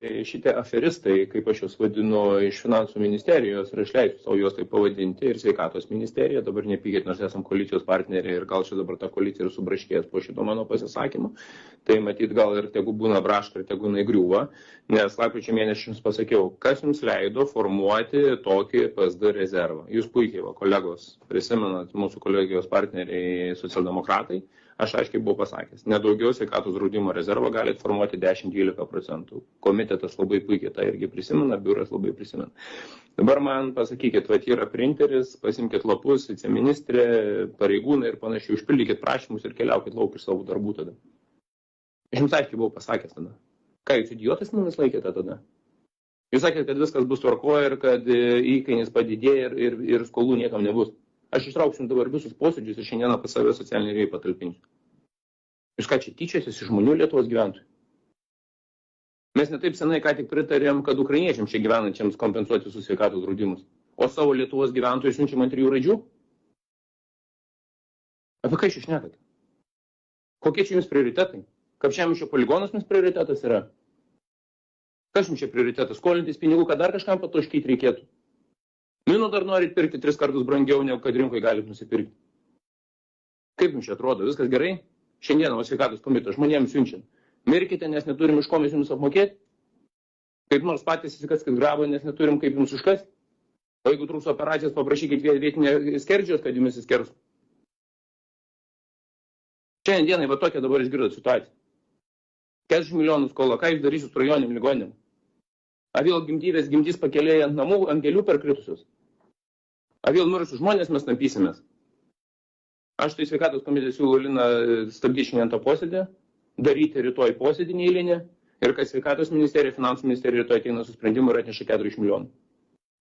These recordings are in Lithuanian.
šitie aferistai, kaip aš juos vadinu, iš finansų ministerijos, ir aš leisiu savo juos taip pavadinti, ir sveikatos ministerija, dabar nepykit, nors esam koalicijos partneriai ir gal čia dabar ta koalicija ir subraškės po šito mano pasisakymo, tai matyt gal ir tegu būna braška ir tegu jinai griūva, nes lapkričio mėnesį jums pasakiau, kas jums leido formuoti tokį PSD rezervą. Jūs puikiai, kolegos, prisimenat mūsų kolegijos partneriai socialdemokratai, aš aiškiai buvau pasakęs, nedaugiau sveikatos draudimo rezervą galite formuoti 10-12%. Komitetas labai puikiai tą irgi prisimena, biuras labai prisimena. Dabar man pasakykit, yra printeris, pasimkit lapus, viceministrė, pareigūnai ir panašiai, užpildykit prašymus ir keliaukit lauk iš savo darbų tada. Aš jums aiškiai buvau pasakęs tada. Ką jūs idiotas mumis laikėte tada? Jūs sakėte, kad viskas bus tvarkoje ir kad įkainis padidėja ir skolų niekam nebus. Aš ištrauksiu dabar visus posėdžius ir šiandieną pas save socialinį rėvį patalpinsiu. Jūs ką čia tyčiasis iš žmonių Lietuvos gyventojų? Mes netaip senai ką tik pritarėm, kad ukrainiečiams čia gyvenančiams kompensuoti su sveikatos draudimus, o savo Lietuvos gyventojus siunčiam ant 3 raidžių? Apie ką jūs šnekate? Kokie čia jums prioritetai? Kapčiam čia poligonas jums prioritetas yra? Kas jums čia prioritetas? Skolintis pinigų, kad dar kažkam patoškyti reikėtų? Minų dar norit pirkti 3 kartus brangiau, negu kad rinkoje galit nusipirkti. Kaip jums čia atrodo? Viskas gerai? Šiandieną sveikatos komiteto žmonėms siunčiam. Mirkite, nes neturim iš ko mes jums apmokėti. Kaip nors patys įsikaskit grabą, nes neturim kaip jums užkasti. O jeigu trūks operacijas, paprašykit vietinę skerdžios, kad jumis įskersų. Šiandienai tokia dabar išgirdot situaciją. 40 milijonų skola, ką jūs darysit su rajoniniam ligoninėm? A vėl gimdys pakelėja ant namų, ant kelių perkritusius. A vėl mirusius žmonės mes tampysimės. Aš tai sveikatos komitete siūlau Liną stabdyti šiandien tą posėdį, daryti rytoj posėdį neeilinį ir kad sveikatos ministerija, finansų ministerija rytoj ateina su sprendimu ir atneša 40 milijonų.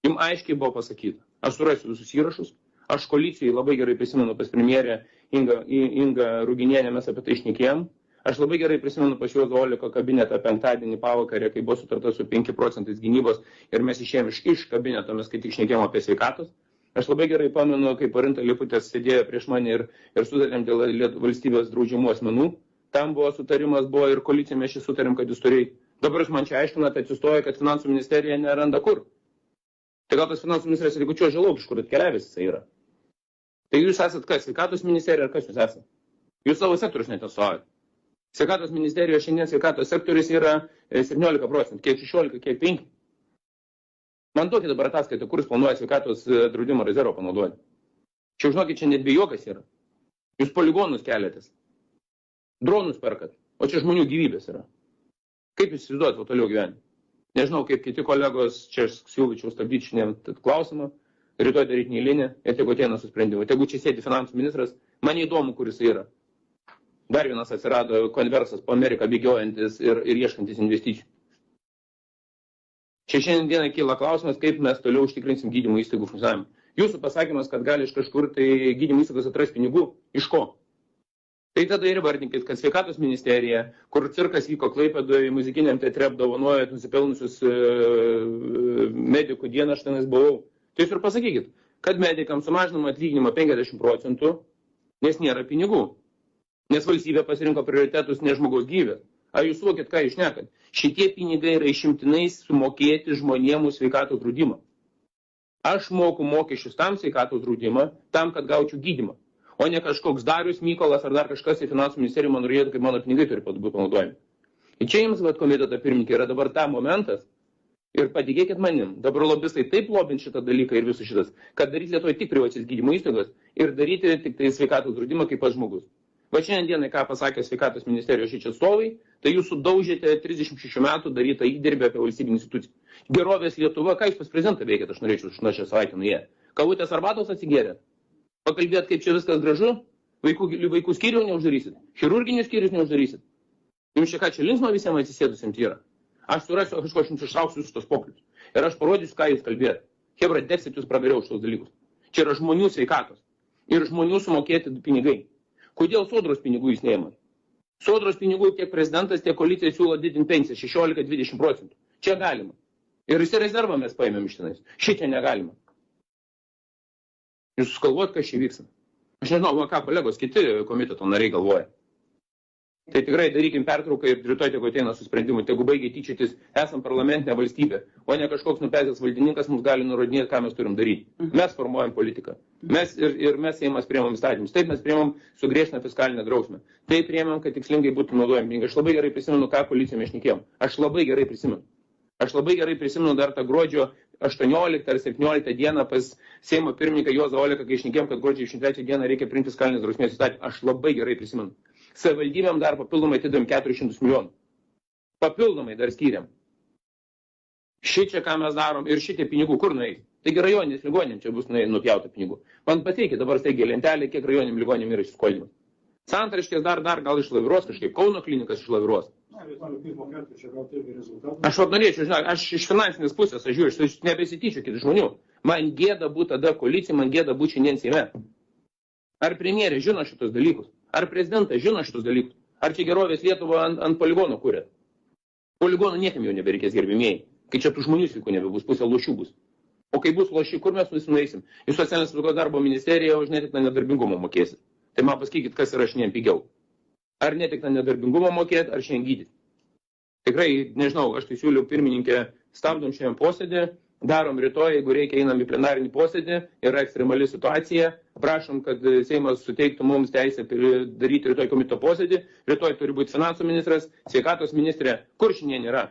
Jums aiškiai buvo pasakyta. Aš surasiu visus įrašus. Aš koalicijai labai gerai prisimenu pas premjerę Ingą Ruginienę, mes apie tai šnekėjom. Aš labai gerai prisimenu pas Juozo Oleko kabinetą penktadienį pavakarę, kai buvo sutarta su 5 procentais gynybos ir mes išėjom iš kabineto, mes kai tik šnekėjom apie sveikatos. Aš labai gerai pamenu, kai Parinta Liputės sėdėjo prieš mane ir sutarėm dėl valstybės draudžiamų asmenų. Tam buvo sutarimas, buvo ir koalicija, mes šį sutarėm, kad jūs turėjai. Dabar jūs man čia aiškinate, atsistoja, kad finansų ministerija neranda kur. Tai gal tas finansų ministerijas, jeigu čia žalauk, iš kur atkeliavęs jisai yra. Tai jūs esat kas, sveikatos ministerija ar kas jūs esat? Jūs savo sektorius netiesojate. Sveikatos ministerijoje šiandien sveikatos sektorius yra 17 procentų, kiek 16, kiek 5. Man duokit dabar ataskaitą, kuris planuoja sveikatos draudimo rezervo panaudoti. Čia, žinokit, čia net bijokas yra. Jūs poligonus keliatės, dronus perkat, o čia žmonių gyvybės yra. Kaip jūs įsivaizduojat toliau gyvenimą? Nežinau, kaip kiti kolegos, čia aš siūlyčiau stabdyti šiandien klausimą, rytoj daryti neeilinę ir tegu ateina su sprendimu. Tegu čia sėdi finansų ministras, man įdomu, kuris yra. Dar vienas atsirado konversas po Ameriką bėgiojantis ir ieškantis investicijų. Čia šiandien kyla klausimas, kaip mes toliau užtikrinsim gydymo įstaigų funkcionavimą. Jūsų pasakymas, kad gali iš kažkur tai gydymo įstaigos atrasti pinigų, iš ko? Tai tada ir vardinkit, kad sveikatos ministerija, kur cirkas vyko Klaipėdoje, muzikiniam teatre apdovanojo nusipelnusius medikų dieną, aš tenais buvau. Tai jūs ir pasakykit, kad medikams sumažinama atlyginimą 50 procentų, nes nėra pinigų. Nes valstybė pasirinko prioritetus ne žmogaus gyvybės. Ar jūs suvokit, ką jūs šnekat? Šitie pinigai yra išimtinai sumokėti žmonėmų sveikatos draudimą. Aš moku mokesčius tam sveikatos draudimą, tam, kad gaučiau gydymą. O ne kažkoks Darius Mykolas ar dar kažkas į finansų ministeriją man norėtų, kaip mano pinigai turi būti panaudojami. Ir čia jums komiteto pirmininkė yra dabar ta momentas. Ir patikėkit manim, dabar lobistai taip lobint šitą dalyką ir visus šitas, kad daryti Lietuvoje tik privačias gydymo įstaigos ir daryti tik tai sveikatos draudimą kaip pats žmogus. Va šiandienai, ką pasakė sveikatos ministerijos šičia atstovai, tai jūs sudaužėte 36 metų darytą įdirbį apie valstybinį instituciją. Gerovės Lietuva, ką jūs pas prezidentą veikėt, aš norėčiau nuo šią savaitę nuėję. Kavutės arbatos atsigėrėt? Pakalbėt, kaip čia viskas gražu? Vaikų skyrių neuždarysit? Chirurginius skyrius neuždarysit? Jums čia ką čia linksma visiems atsisėdusiems yra? Aš surasiu kažko, aš jums ištrauksiu visus tos pokalbius. Ir aš parodysiu, ką jūs kalbėt. Hebra, deksit jūs praveriau šitos dalykus. Čia yra žmonių sveikatos. Ir žmonių sumokėti pinigai. Kodėl sodros pinigų jūs neėmat? Sodros pinigų tiek prezidentas, tiek koalicija siūlo didinti pensiją 16-20 procentų. Čia galima. Ir visi rezervą mes paėmėm iš tenais. Šičia negalima. Jūs galvojat, kas čia vyksta? Aš nežinau, ką kolegos kiti komiteto nariai galvoja. Tai tikrai darykim pertrauką ir rytoj tegu ateina su sprendimu, tegu baigia tyčytis, esam parlamentinė valstybė, o ne kažkoks nupezęs valdininkas mums gali nurodinėti, ką mes turim daryti. Mes formuojam politiką. Mes mes Seimas priemam įstatymus. Taip mes priemam sugriežtinę fiskalinę drausmę. Taip priemam, kad tikslingai būtų naudojami pinigai. Aš labai gerai prisimenu, ką koalicijoje mes šnekėjom. Aš labai gerai prisimenu dar tą gruodžio 18 ar 17 dieną pas Seimo pirmininką Juozą Oleką, kai šnekėjom, kad gruodžio 23 dieną reikia priimti fiskalinės drausmės įstatymą. Aš labai gerai prisimenu. Savivaldybėm dar papildomai atidavėm 400 milijonų. Papildomai dar skiriam. Šičia, ką mes darom, ir šitie pinigų kur nueis. Taigi rajoninės ligonėm čia bus nupjauta pinigų. Man pateikit dabar staigiai lentelė, kiek rajoninėm ligonėm yra įsiskolinimai. Santraškės dar gal išlaviruos kažkaip, Kauno klinikas išlaviruos. Aš norėčiau, žinok, aš iš finansinės pusės, aš žiūriu, aš nebesityčiau kitų žmonių. Man gėda būti tada koalicija, man gėda būti šiandien Seime. Ar premjerė žino šitos dalykus? Ar prezidentas žino šitus dalykus? Ar čia gerovės Lietuva ant poligono kuria? Poligonų niekam jau nebereikės, gerbimieji. Kai čia tų žmonių sveikų nebebus, pusė lošių bus. O kai bus loši, kur mes nueisim? Iš socialinės apsaugos darbo ministerija už netiktą nedarbingumą mokėsit. Tai man pasakykit, kas yra šiandien pigiau. Ar netiktą nedarbingumą mokėti, ar šiandien gydyti. Tikrai, nežinau, aš tai siūliu pirmininkę, stabdom šiandien posėdį, darom rytoj, jeigu reikia, einam į plenarinį posėdį, yra ekstremali situacija, prašom, kad Seimas suteiktų mums teisę daryti rytoj komiteto posėdį, rytoj turi būti finansų ministras, sveikatos ministrė, kur šiandien yra?